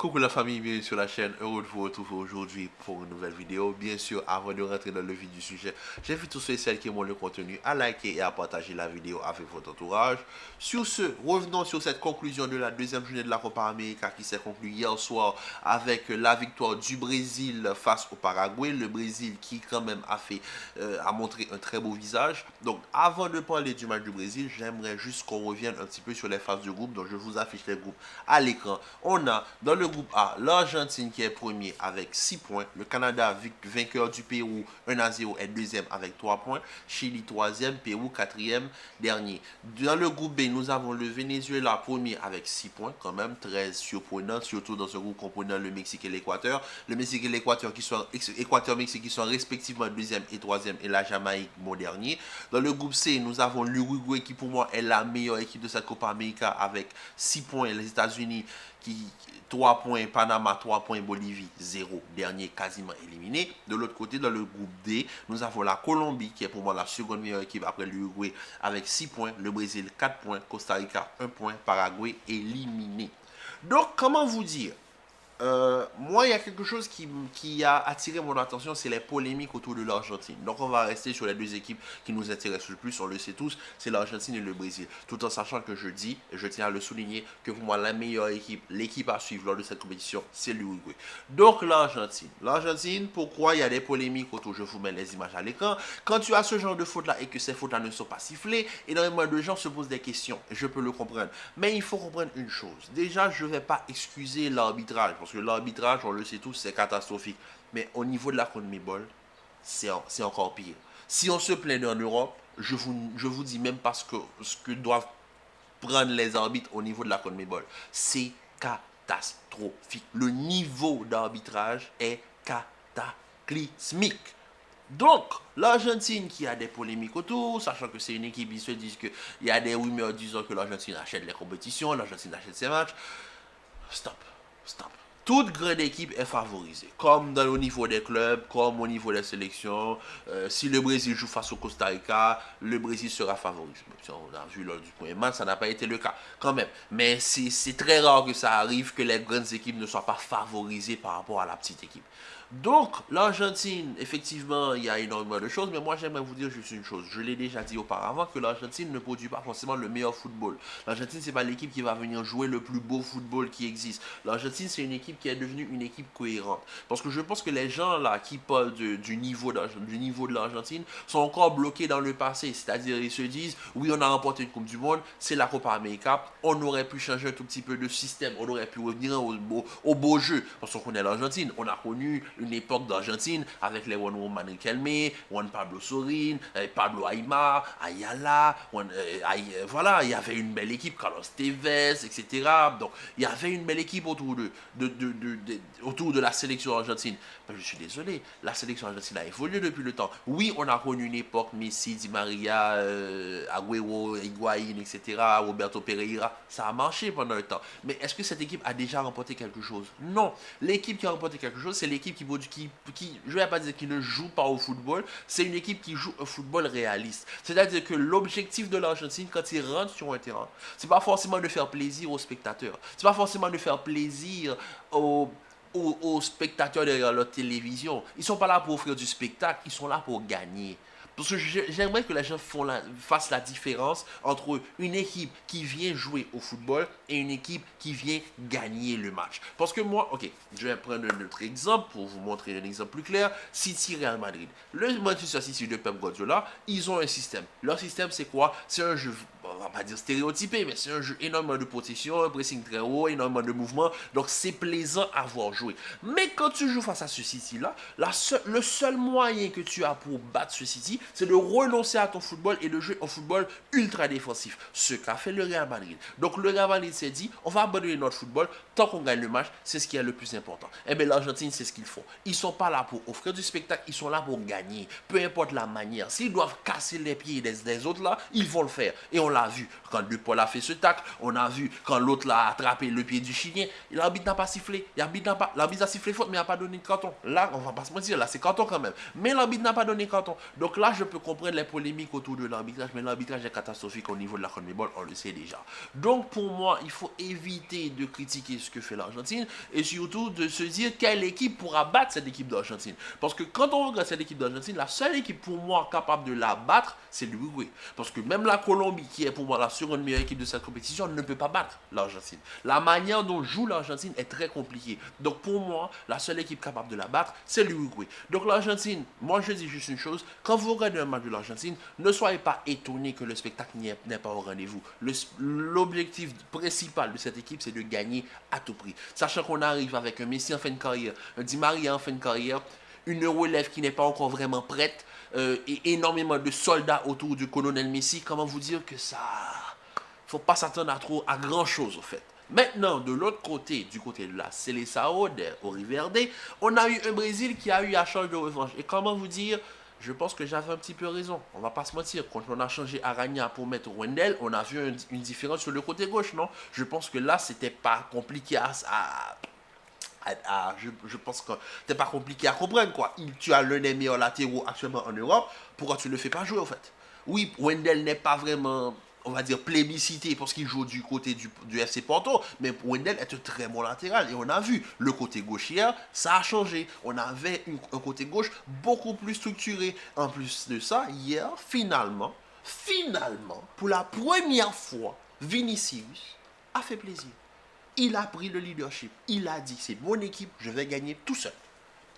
Coucou la famille, bienvenue sur la chaîne. Heureux de vous retrouver aujourd'hui pour une nouvelle vidéo. Bien sûr, avant de rentrer dans le vif du sujet, j'invite tous ceux et celles qui aiment le contenu à liker et à partager la vidéo avec votre entourage. Sur ce, revenons sur cette conclusion de la deuxième journée de la Copa América qui s'est conclue hier soir avec la victoire du Brésil face au Paraguay. Le Brésil qui quand même a montré un très beau visage. Donc avant de parler du match du Brésil, j'aimerais juste qu'on revienne un petit peu sur les phases de groupe. Donc je vous affiche les groupes à l'écran. On a dans le groupe A, l'Argentine qui est premier avec 6 points. Le Canada, vainqueur du Pérou 1-0, est deuxième avec 3 points. Chili troisième, Pérou quatrième, dernier. Dans le groupe B, nous avons le Venezuela premier avec 6 points, quand même très surprenant, surtout dans ce groupe comprenant le Mexique et l'Équateur. Le Mexique et l'Équateur Équateur-Mexique qui sont respectivement deuxième et troisième, et la Jamaïque mon dernier. Dans le groupe C, nous avons l'Uruguay qui pour moi est la meilleure équipe de cette Copa América avec 6 points. Les États-Unis qui 3 points, Panama 3 points, Bolivie 0, dernier quasiment éliminé. De l'autre côté, dans le groupe D, nous avons la Colombie qui est pour moi la seconde meilleure équipe après l'Uruguay avec 6 points, le Brésil 4 points, Costa Rica 1 point, Paraguay éliminé. Donc comment vous dire, moi, il y a quelque chose qui a attiré mon attention, c'est les polémiques autour de l'Argentine. Donc, on va rester sur les deux équipes qui nous intéressent le plus, on le sait tous, c'est l'Argentine et le Brésil. Tout en sachant que je dis, et je tiens à le souligner, que pour moi, la meilleure équipe, l'équipe à suivre lors de cette compétition, c'est l'Uruguay. Donc, l'Argentine. L'Argentine, pourquoi il y a des polémiques autour? Je vous mets les images à l'écran. Quand tu as ce genre de fautes-là et que ces fautes-là ne sont pas sifflées, énormément de gens se posent des questions. Et je peux le comprendre. Mais il faut comprendre une chose. Déjà, je ne vais pas excuser l'arbitrage, parce que l'arbitrage, on le sait tous, c'est catastrophique. Mais au niveau de la CONMEBOL, c'est encore pire. Si on se plaint en Europe, je vous dis même pas ce que doivent prendre les arbitres au niveau de la CONMEBOL. C'est catastrophique. Le niveau d'arbitrage est cataclysmique. Donc, l'Argentine qui a des polémiques autour, sachant que c'est une équipe, ils se disent qu'il y a des rumeurs disant que l'Argentine achète les compétitions, l'Argentine achète ses matchs. Stop, stop. Toute grande équipe est favorisée, comme au niveau des clubs, comme au niveau des sélections. Si le Brésil joue face au Costa Rica, le Brésil sera favorisé. On a vu lors du premier match, ça n'a pas été le cas, quand même. Mais c'est très rare que ça arrive que les grandes équipes ne soient pas favorisées par rapport à la petite équipe. Donc, l'Argentine, effectivement, il y a énormément de choses, mais moi j'aimerais vous dire juste une chose. Je l'ai déjà dit auparavant que l'Argentine ne produit pas forcément le meilleur football. L'Argentine, c'est pas l'équipe qui va venir jouer le plus beau football qui existe. L'Argentine, c'est une équipe qui est devenue une équipe cohérente. Parce que je pense que les gens là qui parlent du niveau de l'Argentine sont encore bloqués dans le passé. C'est-à-dire, ils se disent, oui, on a remporté une Coupe du Monde, c'est la Copa América, on aurait pu changer un tout petit peu de système, on aurait pu revenir au beau jeu. Parce qu'on connaît l'Argentine, on a connu une époque d'Argentine avec les Juan Riquelme, Juan Pablo Sorin, Pablo Aymar, Ayala, voilà, il y avait une belle équipe, Carlos Tevez, etc. Donc, il y avait une belle équipe autour de la sélection argentine. Mais je suis désolé, la sélection argentine a évolué depuis le temps. Oui, on a connu une époque, Messi, Di Maria, Agüero, Higuaín, etc., Roberto Pereira, ça a marché pendant le temps. Mais est-ce que cette équipe a déjà remporté quelque chose? Non. L'équipe qui a remporté quelque chose, c'est l'équipe je ne vais pas dire qui ne joue pas au football, c'est une équipe qui joue un football réaliste. C'est-à-dire que l'objectif de l'Argentine, quand il rentre sur un terrain, c'est pas forcément de faire plaisir aux spectateurs. C'est pas forcément de faire plaisir aux spectateurs derrière leur télévision. Ils sont pas là pour offrir du spectacle, ils sont là pour gagner. Parce que j'aimerais que les gens fassent la différence entre une équipe qui vient jouer au football et une équipe qui vient gagner le match. Parce que moi, ok, je vais prendre un autre exemple pour vous montrer un exemple plus clair. City Real Madrid. Le Manchester City de Pep Guardiola, ils ont un système. Leur système, c'est quoi? C'est un jeu, on va pas dire stéréotypé, mais c'est un jeu énormément de protection, un pressing très haut, énormément de mouvements. Donc c'est plaisant à voir jouer. Mais quand tu joues face à ce City-là, le seul moyen que tu as pour battre ce City, c'est de renoncer à ton football et de jouer un football ultra défensif. Ce qu'a fait le Real Madrid. Donc le Real Madrid s'est dit, on va abandonner notre football, tant qu'on gagne le match, c'est ce qui est le plus important. Et bien l'Argentine, c'est ce qu'ils font. Ils ne sont pas là pour offrir du spectacle, ils sont là pour gagner. Peu importe la manière. S'ils doivent casser les pieds des autres là, ils vont le faire. Et on l'a vu quand De Paul a fait ce tacle, on a vu quand l'autre l'a attrapé le pied du Chilien, l'arbitre n'a pas sifflé, l'arbitre a sifflé faute mais n'a pas donné de carton. Là, on va pas se mentir, là c'est carton quand même, mais l'arbitre n'a pas donné de carton. Donc là, je peux comprendre les polémiques autour de l'arbitrage, mais l'arbitrage est catastrophique au niveau de la CONMEBOL, on le sait déjà. Donc pour moi, il faut éviter de critiquer ce que fait l'Argentine et surtout de se dire quelle équipe pourra battre cette équipe d'Argentine. Parce que quand on regarde cette équipe d'Argentine, la seule équipe pour moi capable de la battre, c'est l'Uruguay. Parce que même la Colombie, qui est pour moi la seconde meilleure équipe de cette compétition, ne peut pas battre l'Argentine. La manière dont joue l'Argentine est très compliquée. Donc pour moi, la seule équipe capable de la battre, c'est l'Uruguay. Donc l'Argentine, moi je dis juste une chose, quand vous regardez un match de l'Argentine, ne soyez pas étonnés que le spectacle n'est pas au rendez-vous. L'objectif principal de cette équipe, c'est de gagner à tout prix. Sachant qu'on arrive avec un Messi en fin de carrière, un Di Maria en fin de carrière, une relève qui n'est pas encore vraiment prête, et énormément de soldats autour du colonel Messi, comment vous dire que ça... Faut pas s'attendre à grand chose au fait. Maintenant, de l'autre côté, du côté de la Seleção au Riverde, on a eu un Brésil qui a eu à charge de revanche. Et comment vous dire, je pense que j'avais un petit peu raison. On va pas se mentir. Quand on a changé Arana pour mettre Wendel, on a vu une différence sur le côté gauche, non? Je pense que là, c'était pas compliqué je pense que c'était pas compliqué à comprendre, quoi. Tu as l'un des meilleurs latéraux actuellement en Europe. Pourquoi tu ne le fais pas jouer, en fait? Oui, Wendel n'est pas vraiment, on va dire, plébiscité parce qu'il joue du côté du FC Porto, mais Wendel est un très bon latéral. Et on a vu le côté gauche hier, ça a changé. On avait un côté gauche beaucoup plus structuré. En plus de ça, hier, finalement, pour la première fois, Vinicius a fait plaisir. Il a pris le leadership. Il a dit, c'est mon équipe, je vais gagner tout seul.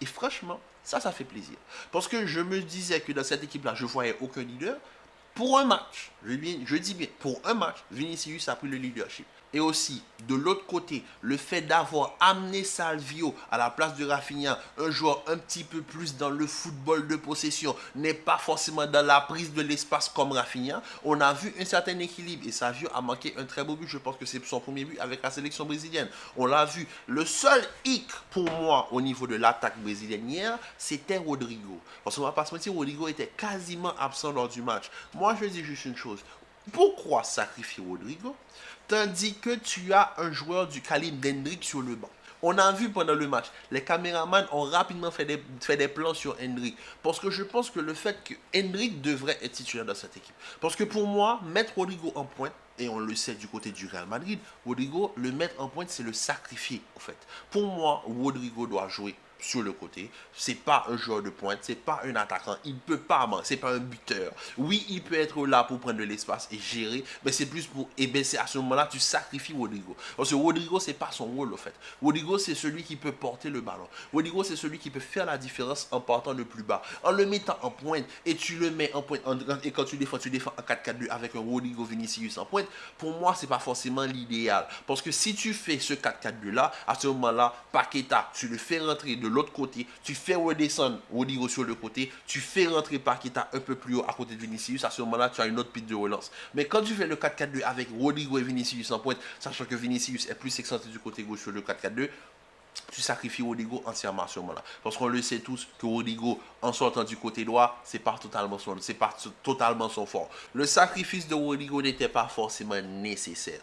Et franchement, ça fait plaisir. Parce que je me disais que dans cette équipe-là, je ne voyais aucun leader. Pour un match, je dis bien, pour un match, Vinicius a pris le leadership. Et aussi, de l'autre côté, le fait d'avoir amené Salvio à la place de Rafinha, un joueur un petit peu plus dans le football de possession, n'est pas forcément dans la prise de l'espace comme Rafinha, on a vu un certain équilibre. Et Salvio a marqué un très beau but, je pense que c'est son premier but avec la sélection brésilienne. On l'a vu. Le seul hic pour moi au niveau de l'attaque brésilienne hier, c'était Rodrigo. Parce qu'on va pas se mentir, Rodrigo était quasiment absent lors du match. Moi, je dis juste une chose. Pourquoi sacrifier Rodrigo tandis que tu as un joueur du calibre d'Hendrick sur le banc? On a vu pendant le match, les caméramans ont rapidement fait des plans sur Hendrick. Parce que je pense que le fait que Hendrick devrait être titulaire dans cette équipe. Parce que pour moi, mettre Rodrigo en pointe, et on le sait du côté du Real Madrid, Rodrigo, le mettre en pointe, c'est le sacrifier, en fait. Pour moi, Rodrigo doit jouer sur le côté. C'est pas un joueur de pointe, c'est pas un attaquant. Il ne peut pas, c'est pas un buteur. Oui, il peut être là pour prendre de l'espace et gérer, mais c'est plus pour. Et bien, c'est à ce moment-là, tu sacrifies Rodrigo. Parce que Rodrigo, c'est pas son rôle, en fait. Rodrigo, c'est celui qui peut porter le ballon. Rodrigo, c'est celui qui peut faire la différence en partant le plus bas. En le mettant en pointe, et tu le mets en pointe, et quand tu défends en 4-4-2 avec un Rodrigo Vinicius en pointe, pour moi, c'est pas forcément l'idéal. Parce que si tu fais ce 4-4-2 là, à ce moment-là, Paqueta, tu le fais rentrer de l'autre côté, tu fais redescendre Rodrigo sur le côté, tu fais rentrer Paqueta un peu plus haut à côté de Vinicius, à ce moment-là, tu as une autre piste de relance. Mais quand tu fais le 4-4-2 avec Rodrigo et Vinicius en pointe, sachant que Vinicius est plus excentré du côté gauche sur le 4-4-2, tu sacrifies Rodrigo entièrement à ce moment-là. Parce qu'on le sait tous que Rodrigo, en sortant du côté droit, c'est pas totalement son fort. Le sacrifice de Rodrigo n'était pas forcément nécessaire.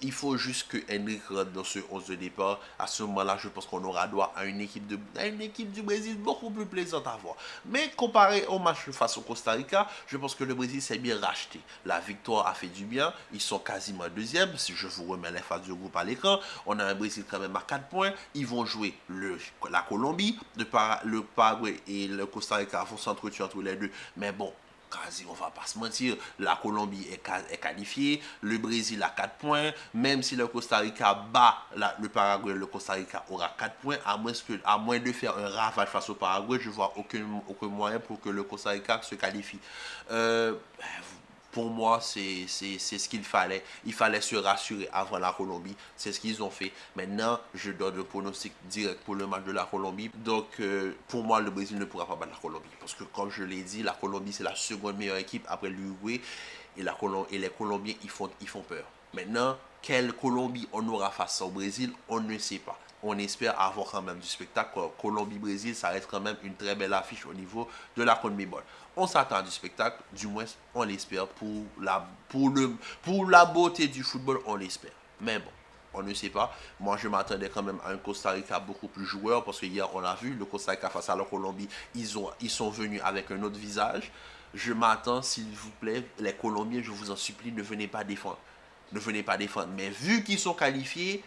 Il faut juste que Hendrick rentre dans ce 11 de départ. À ce moment-là, je pense qu'on aura droit à une équipe du Brésil beaucoup plus plaisante à voir. Mais comparé au match face au Costa Rica, je pense que le Brésil s'est bien racheté. La victoire a fait du bien. Ils sont quasiment deuxième. Si je vous remets les phases du groupe à l'écran, on a un Brésil quand même à 4 points. Ils vont jouer la Colombie. Le Paraguay et le Costa Rica vont s'entretuer entre les deux. Mais bon, quasi, on va pas se mentir, la Colombie est qualifiée, le Brésil a 4 points, même si le Costa Rica bat le Paraguay, le Costa Rica aura 4 points, à moins de faire un ravage face au Paraguay, je vois aucun moyen pour que le Costa Rica se qualifie. Pour moi, c'est ce qu'il fallait. Il fallait se rassurer avant la Colombie. C'est ce qu'ils ont fait. Maintenant, je donne le pronostic direct pour le match de la Colombie. Donc, pour moi, le Brésil ne pourra pas battre la Colombie. Parce que, comme je l'ai dit, la Colombie, c'est la seconde meilleure équipe après l'Uruguay. Et les Colombiens, ils font peur. Maintenant, quelle Colombie on aura face au Brésil, on ne sait pas. on espère avoir quand même du spectacle. Colombie-Brésil, ça reste quand même une très belle affiche au niveau de la CONMEBOL. On s'attend à du spectacle, du moins on l'espère pour la beauté du football, on l'espère. Mais bon, on ne sait pas. Moi, je m'attendais quand même à un Costa Rica beaucoup plus joueur parce que hier, on l'a vu, le Costa Rica face à la Colombie, ils sont venus avec un autre visage. Je m'attends, s'il vous plaît, les Colombiens, je vous en supplie, ne venez pas défendre. Ne venez pas défendre. Mais vu qu'ils sont qualifiés,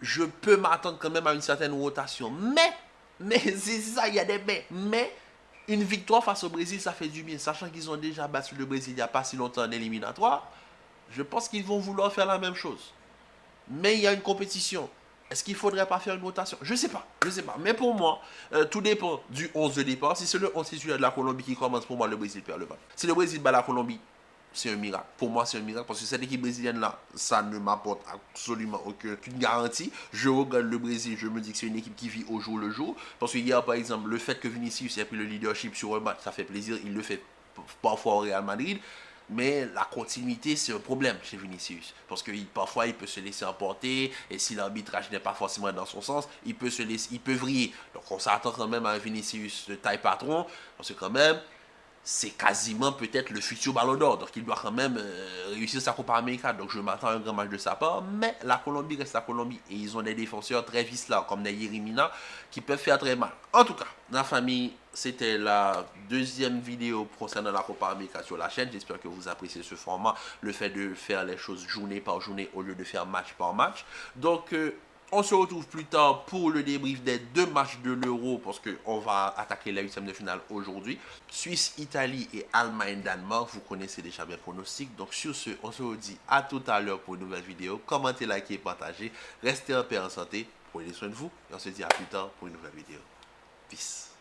je peux m'attendre quand même à une certaine rotation. Mais c'est ça, il y a des mais, une victoire face au Brésil, ça fait du bien. Sachant qu'ils ont déjà battu le Brésil il n'y a pas si longtemps en éliminatoire, je pense qu'ils vont vouloir faire la même chose. Mais il y a une compétition. Est-ce qu'il ne faudrait pas faire une rotation? Je ne sais pas. Mais pour moi, tout dépend du 11 de départ. Si c'est le 11 titulaire de la Colombie qui commence, pour moi, le Brésil perd le match. Si le Brésil bat la Colombie, c'est un miracle. Pour moi, c'est un miracle parce que cette équipe brésilienne-là, ça ne m'apporte absolument aucune garantie. Je regarde le Brésil, je me dis que c'est une équipe qui vit au jour le jour. Parce qu'il y a, par exemple, le fait que Vinicius ait pris le leadership sur un match, ça fait plaisir. Il le fait parfois au Real Madrid. Mais la continuité, c'est un problème chez Vinicius. Parce que parfois, il peut se laisser emporter. Et si l'arbitrage n'est pas forcément dans son sens, il peut vriller. Donc, on s'attend quand même à un Vinicius de taille patron. Parce que quand même, c'est quasiment peut-être le futur Ballon d'Or. Donc, il doit quand même réussir sa Copa América. Donc, je m'attends à un grand match de sa part. Mais la Colombie reste la Colombie. Et ils ont des défenseurs très vicelants, comme Nayer Mina, qui peuvent faire très mal. En tout cas, la famille, c'était la deuxième vidéo concernant la Copa América sur la chaîne. J'espère que vous appréciez ce format. Le fait de faire les choses journée par journée au lieu de faire match par match. Donc, on se retrouve plus tard pour le débrief des deux matchs de l'Euro parce qu'on va attaquer la huitième de finale aujourd'hui. Suisse, Italie et Allemagne, Danemark. Vous connaissez déjà mes pronostics. Donc sur ce, on se redit à tout à l'heure pour une nouvelle vidéo. Commentez, likez, partagez. Restez en paix, en santé. Prenez soin de vous. Et on se dit à plus tard pour une nouvelle vidéo. Peace.